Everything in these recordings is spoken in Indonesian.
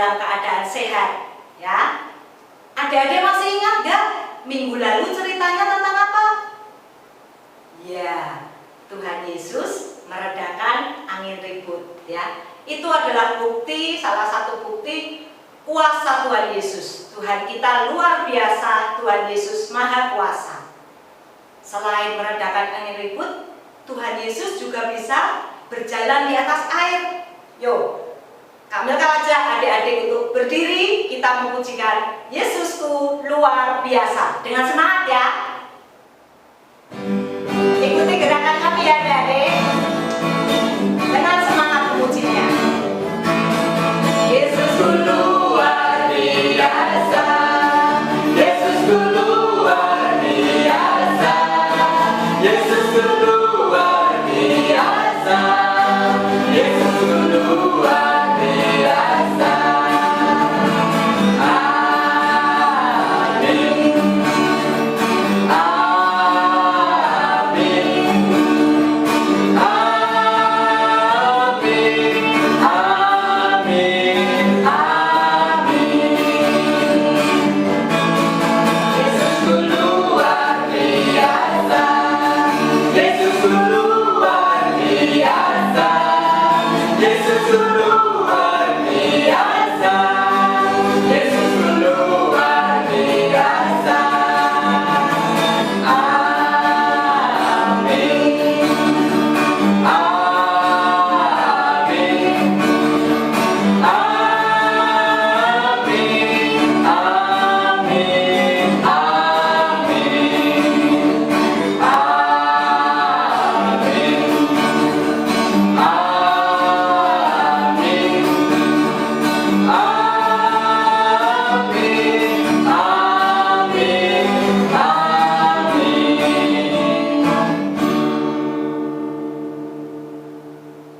dalam keadaan sehat. Ya, adik-adik masih ingat gak minggu lalu ceritanya tentang apa? Ya, Tuhan Yesus meredakan angin ribut. Ya, itu adalah bukti, salah satu bukti kuasa Tuhan Yesus. Tuhan kita luar biasa, Tuhan Yesus maha kuasa. Selain meredakan angin ribut, Tuhan Yesus juga bisa berjalan di atas air. Yo, kamilkan aja adik-adik untuk berdiri, kita memujikan Yesusku luar biasa. Dengan semangat ya. Ikuti gerakan kami ya adik-adik. Dengan semangat memujinya. Yesusku luar biasa. Yesusku luar biasa. Yesusku luar biasa. Yesusku luar biasa. Amin.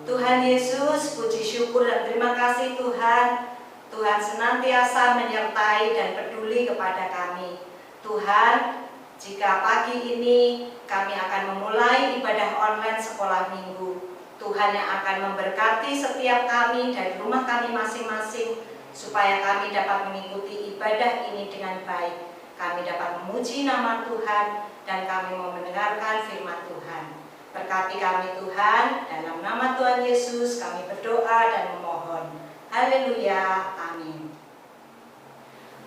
Tuhan Yesus, puji syukur dan terima kasih Tuhan. Tuhan senantiasa menyertai dan peduli kepada kami. Tuhan, jika pagi ini kami akan memulai ibadah online sekolah minggu, Tuhan yang akan memberkati setiap kami dari rumah kami masing-masing, supaya kami dapat mengikuti ibadah ini dengan baik. Kami dapat memuji nama Tuhan dan kami mau mendengarkan firman Tuhan. Berkati kami Tuhan, dalam nama Tuhan Yesus kami berdoa dan memohon. Haleluya, amin.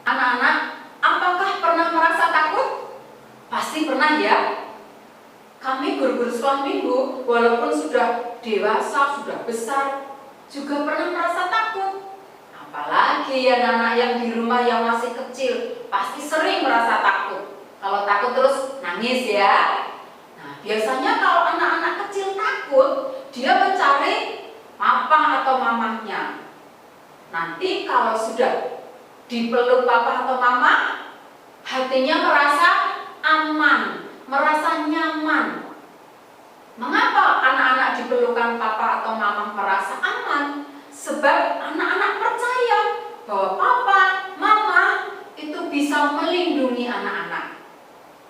Anak-anak, apakah pernah merasa takut? Pasti pernah ya. Kami guru-guru sekolah minggu, walaupun sudah dewasa, sudah besar, juga pernah merasa takut. Apalagi anak-anak yang di rumah yang masih kecil, pasti sering merasa takut. Kalau takut terus nangis ya. Biasanya kalau anak-anak kecil takut, dia mencari papa atau mamahnya. Nanti kalau sudah dipeluk papa atau mama, hatinya merasa aman, merasa nyaman. Mengapa anak-anak diperlukan papa atau mama merasa aman? Sebab anak-anak percaya bahwa papa, mama itu bisa melindungi anak-anak.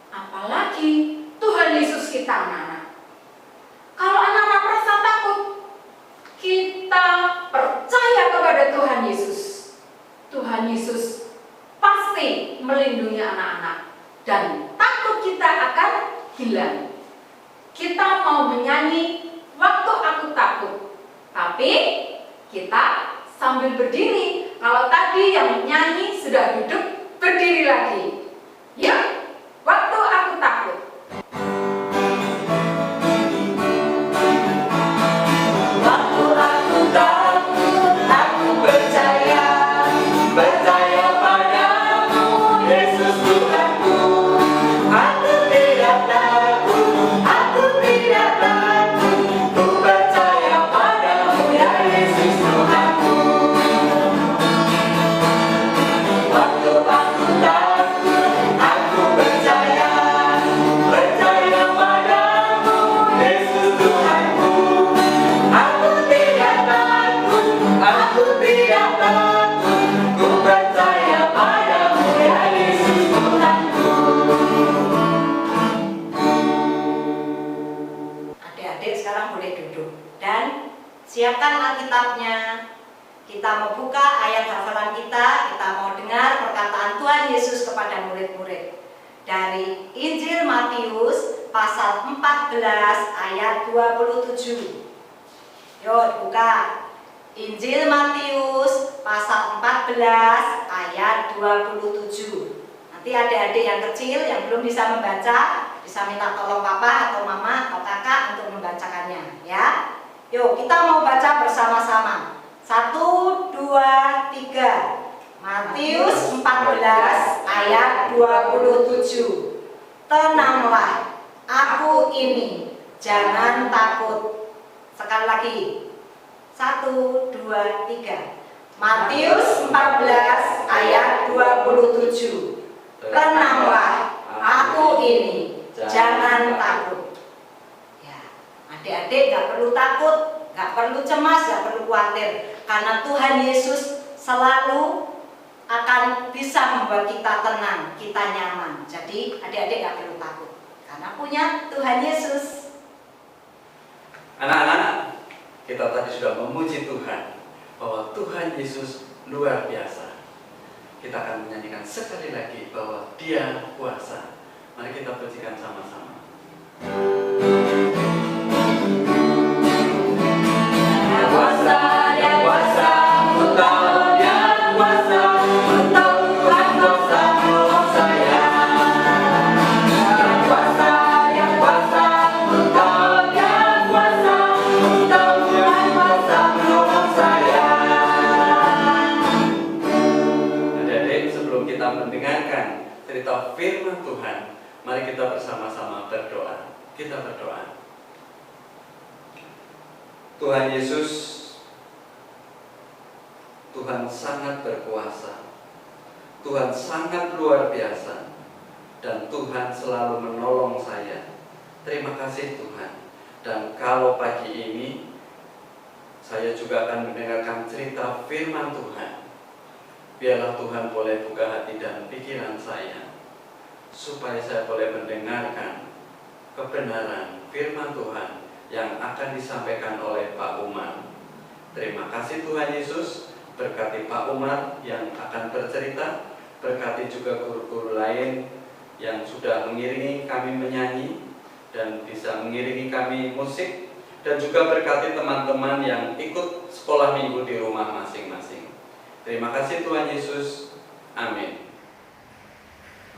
Apalagi Tuhan Yesus kita anak-anak. Kalau anak-anak merasa takut, kita percaya kepada Tuhan Yesus. Tuhan Yesus pasti melindungi anak-anak dan takut kita akan hilang. Kita mau menyanyi waktu aku takut, tapi kita sambil berdiri. Kalau tadi yang nyanyi sudah duduk, berdiri lagi. Ya, waktu aku takut. Siapkan Alkitabnya, Kita mau buka ayat hafalan kita mau dengar perkataan Tuhan Yesus kepada murid-murid. Dari Injil Matius pasal 14 ayat 27. Yuk buka. Injil Matius pasal 14 ayat 27. Nanti adik-adik yang kecil yang belum bisa membaca bisa minta tolong papa atau mama atau kakak untuk membacakannya ya. Yuk kita mau baca bersama-sama. 1, 2, 3. Matius 14 ayat 27. Tenanglah, aku ini, jangan takut. Sekali lagi. 1, 2, 3. Matius 14 ayat 27. Tenanglah, aku ini, jangan takut. Ya, adik-adik gak perlu takut, gak perlu cemas, gak perlu khawatir, karena Tuhan Yesus selalu akan bisa membuat kita tenang, kita nyaman. Jadi adik-adik gak perlu takut, karena punya Tuhan Yesus. Anak-anak, kita tadi sudah memuji Tuhan bahwa Tuhan Yesus luar biasa. Kita akan menyanyikan sekali lagi bahwa Dia kuasa. Mari kita pujikan sama-sama. Dia kuasa, Dia kuasa, ku tahu Dia kuasa, ku tahu Tuhan kuasa menolong saya. Dia kuasa, Dia kuasa, ku tahu Dia kuasa, ku tahu Tuhan kuasa menolong saya. Adik-adik, sebelum kita mendengarkan cerita firman Tuhan, mari kita bersama-sama berdoa. Kita berdoa. Tuhan Yesus, Tuhan sangat berkuasa, Tuhan sangat luar biasa, dan Tuhan selalu menolong saya. Terima kasih Tuhan. Dan kalau pagi ini saya juga akan mendengarkan cerita firman Tuhan, biarlah Tuhan boleh buka hati dan pikiran saya, supaya saya boleh mendengarkan kebenaran firman Tuhan yang akan disampaikan oleh Pak Umar. Terima kasih Tuhan Yesus, berkati Pak Umar yang akan bercerita, berkati juga guru-guru lain yang sudah mengiringi kami menyanyi dan bisa mengiringi kami musik, dan juga berkati teman-teman yang ikut sekolah minggu di rumah masing-masing. Terima kasih Tuhan Yesus. Amin.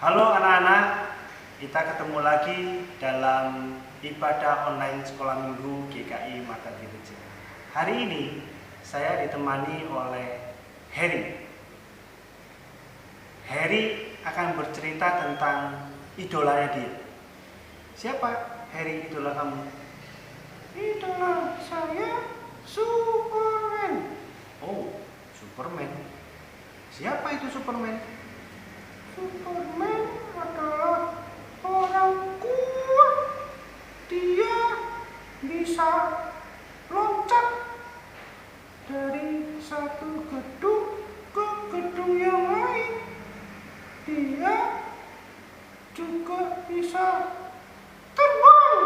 Halo anak-anak, kita ketemu lagi dalam ibadah online sekolah minggu GKI Mata Gereja. Hari ini saya ditemani oleh Harry. Harry akan bercerita tentang idolanya dia. Siapa Harry idola kamu? Idola saya Superman. Oh, Superman. Siapa itu Superman? Superman adalah orang kuat. Dia bisa loncat dari satu gedung ke gedung yang lain. Dia juga bisa terbang,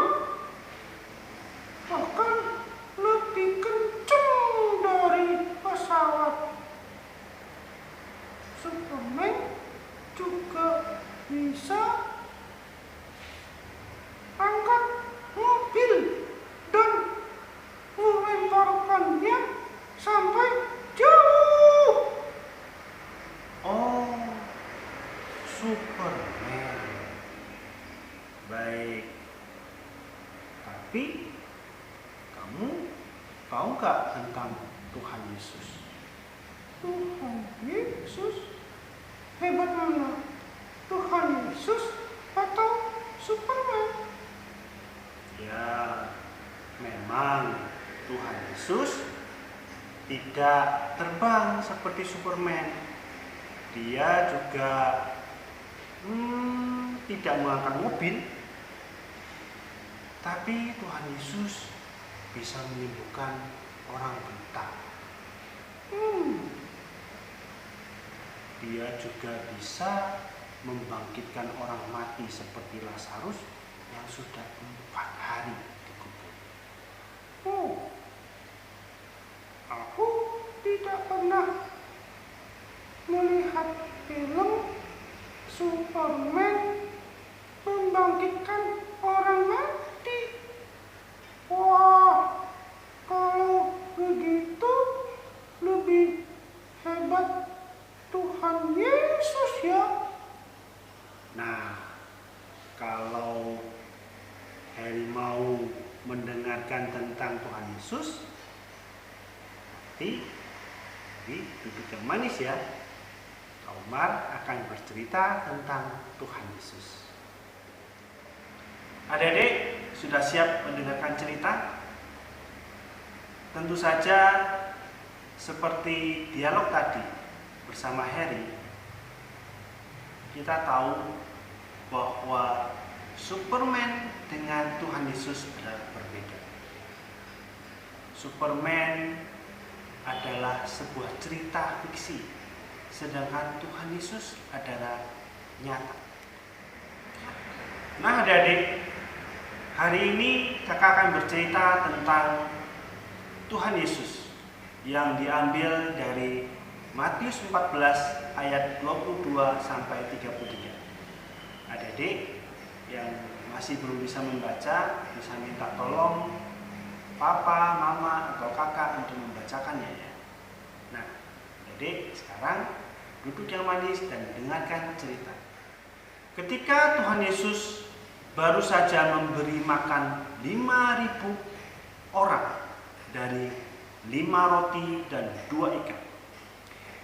bahkan lebih kencang dari pesawat. Superman juga bisa angkat mobil dan melemparkannya sampai jauh. Oh, Superman. Baik. Tapi kamu tahu nggak tentang Tuhan Yesus? Tuhan Yesus? Hebat mana? Tuhan Yesus atau Superman? Ya, memang Tuhan Yesus tidak terbang seperti Superman. Dia juga tidak mengangkat mobil. Tapi Tuhan Yesus bisa menyembuhkan orang buta. Dia juga bisa membangkitkan orang mati seperti Lazarus yang sudah 4 hari dikubur. Aku tidak pernah melihat film Superman membangkitkan orang mati. Wah, kalau begitu lebih hebat Tuhan Yesus ya. Nah, kalau Harry mau mendengarkan tentang Tuhan Yesus, nanti duduk yang manis ya. Kak Umar akan bercerita tentang Tuhan Yesus. Adik-adik sudah siap mendengarkan cerita? Tentu saja seperti dialog tadi bersama Harry, kita tahu bahwa Superman dengan Tuhan Yesus adalah berbeda. Superman adalah sebuah cerita fiksi, sedangkan Tuhan Yesus adalah nyata. Nah adik-adik, hari ini kakak akan bercerita tentang Tuhan Yesus yang diambil dari Matius 14 ayat 22 sampai 33. Adik-adik yang masih belum bisa membaca bisa minta tolong papa, mama, atau kakak untuk membacakannya ya. Nah, adik sekarang duduk yang manis dan dengarkan cerita. Ketika Tuhan Yesus baru saja memberi makan 5.000 orang dari 5 roti dan 2 ikan.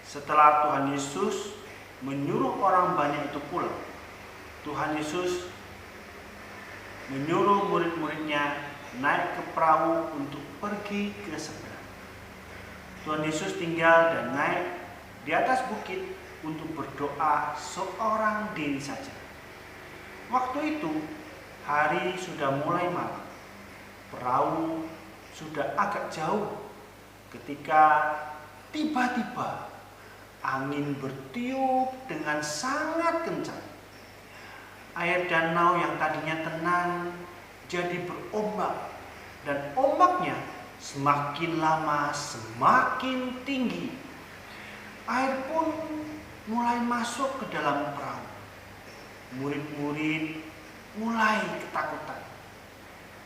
Setelah Tuhan Yesus menyuruh orang banyak itu pulang, Tuhan Yesus menyuruh murid-muridnya naik ke perahu untuk pergi ke seberang. Tuhan Yesus tinggal dan naik di atas bukit untuk berdoa seorang diri saja. Waktu itu hari sudah mulai malam. Perahu sudah agak jauh ketika tiba-tiba angin bertiup dengan sangat kencang. Air danau yang tadinya tenang jadi berombak, dan ombaknya semakin lama semakin tinggi. Air pun mulai masuk ke dalam perahu. Murid-murid mulai ketakutan.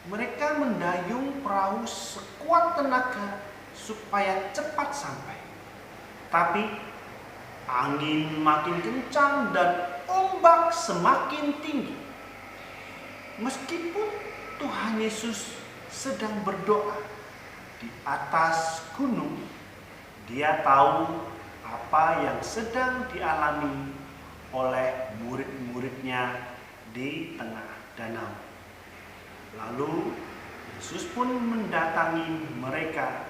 Mereka mendayung perahu sekuat tenaga supaya cepat sampai. Tapi angin makin kencang dan ombak semakin tinggi. Meskipun Tuhan Yesus sedang berdoa di atas gunung, dia tahu apa yang sedang dialami oleh murid-muridnya di tengah danau. Lalu Yesus pun mendatangi mereka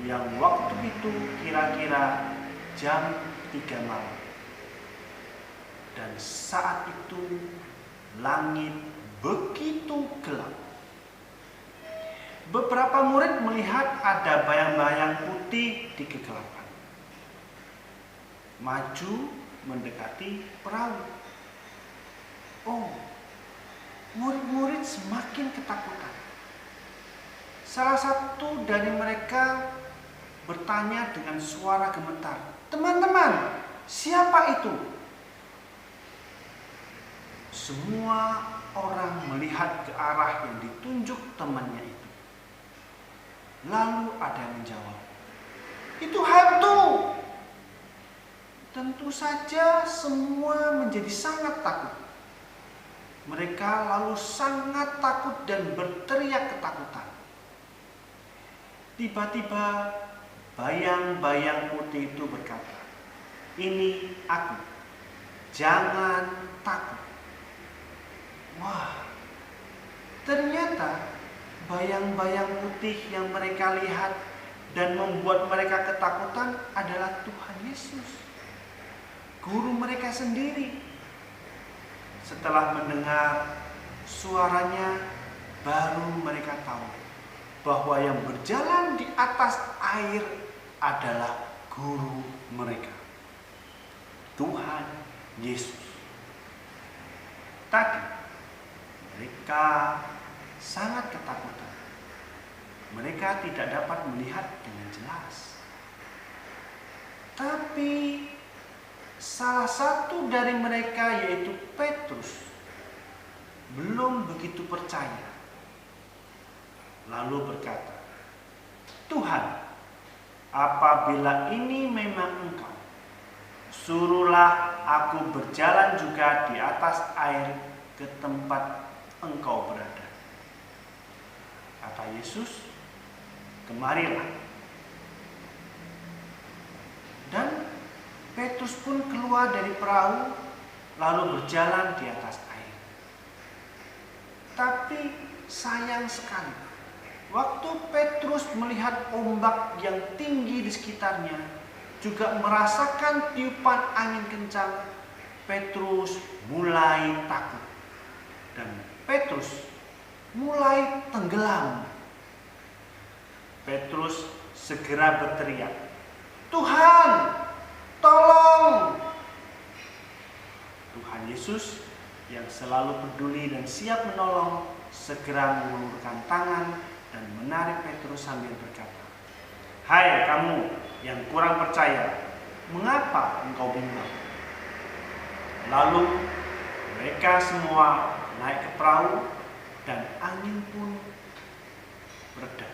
yang waktu itu kira-kira jam 3 malam. Dan saat itu langit begitu gelap. Beberapa murid melihat ada bayang-bayang putih di kegelapan, maju mendekati perahu. Oh, murid-murid semakin ketakutan. Salah satu dari mereka bertanya dengan suara gemetar, "Teman-teman, siapa itu?" Semua orang melihat ke arah yang ditunjuk temannya itu. Lalu ada yang menjawab, "Itu hantu." Tentu saja semua menjadi sangat takut. Mereka lalu sangat takut dan berteriak ketakutan. Tiba-tiba bayang-bayang putih itu berkata, "Ini aku, jangan takut." Wah, ternyata bayang-bayang putih yang mereka lihat dan membuat mereka ketakutan adalah Tuhan Yesus, guru mereka sendiri. Setelah mendengar suaranya, baru mereka tahu bahwa yang berjalan di atas air adalah guru mereka, Tuhan Yesus. Tadi mereka sangat ketakutan. mereka tidak dapat melihat dengan jelas. Tapi salah satu dari mereka, yaitu Petrus, belum begitu percaya. Lalu berkata, "Tuhan, apabila ini memang Engkau, suruhlah aku berjalan juga di atas air ke tempat Engkau berada." Kata Yesus, "Kemarilah." Dan Petrus pun keluar dari perahu lalu berjalan di atas air. Tapi sayang sekali, waktu Petrus melihat ombak yang tinggi di sekitarnya, juga merasakan tiupan angin kencang, Petrus mulai takut. Dan Petrus mulai tenggelam. Petrus segera berteriak, "Tuhan, tolong!" Tuhan Yesus yang selalu peduli dan siap menolong segera mengulurkan tangan dan menarik Petrus sambil berkata, "Hai kamu yang kurang percaya, mengapa engkau bimbang?" Lalu mereka semua naik ke perahu dan angin pun reda.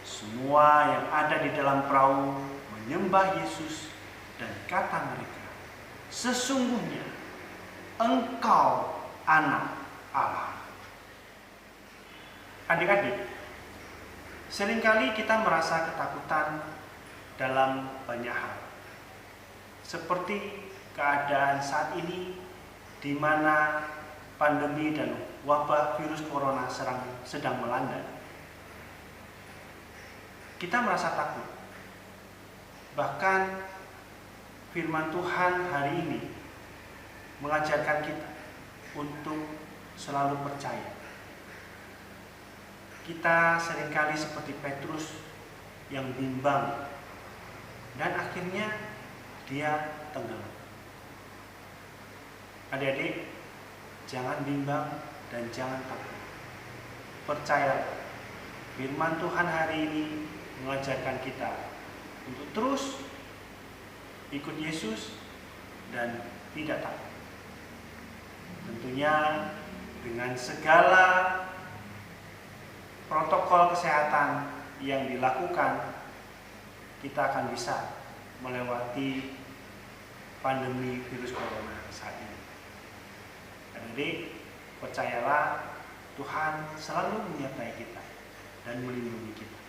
Semua yang ada di dalam perahu menyembah Yesus dan kata mereka, "Sesungguhnya Engkau Anak Allah." Adik-adik, seringkali kita merasa ketakutan dalam banyak hal. Seperti keadaan saat ini di mana pandemi dan wabah virus corona sedang melanda. Kita merasa takut. Bahkan firman Tuhan hari ini mengajarkan kita untuk selalu percaya. Kita seringkali seperti Petrus yang bimbang dan akhirnya dia tenggelam. Adik-adik, jangan bimbang dan jangan takut. Percaya, firman Tuhan hari ini mengajarkan kita untuk terus ikut Yesus dan tidak takut. Tentunya dengan segala protokol kesehatan yang dilakukan, kita akan bisa melewati pandemi virus corona saat ini. Jadi percayalah, Tuhan selalu menyertai kita dan melindungi kita.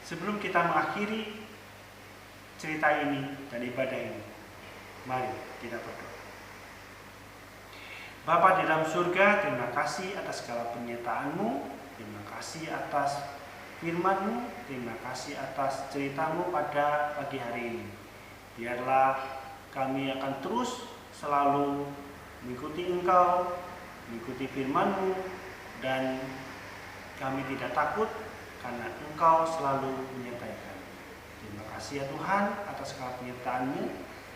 Sebelum kita mengakhiri cerita ini dan ibadah ini, mari kita berdoa. Bapa di dalam surga, terima kasih atas segala penyertaan-Mu, terima kasih atas firman-Mu, terima kasih atas cerita-Mu pada pagi hari ini. Biarlah kami akan terus selalu mengikuti Engkau, mengikuti firman-Mu, dan kami tidak takut karena Engkau selalu menyertai kami. Terima kasih ya Tuhan atas segala penyertaan-Mu.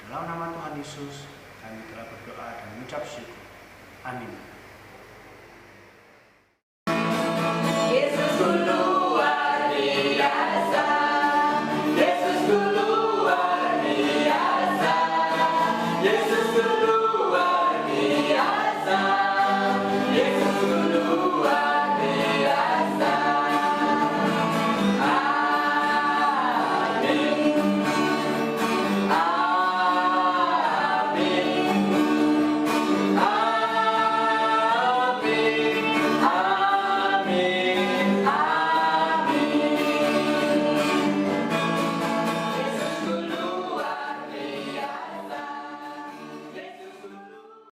Dalam nama Tuhan Yesus kami telah berdoa dan mengucap syukur. Amin. Yesus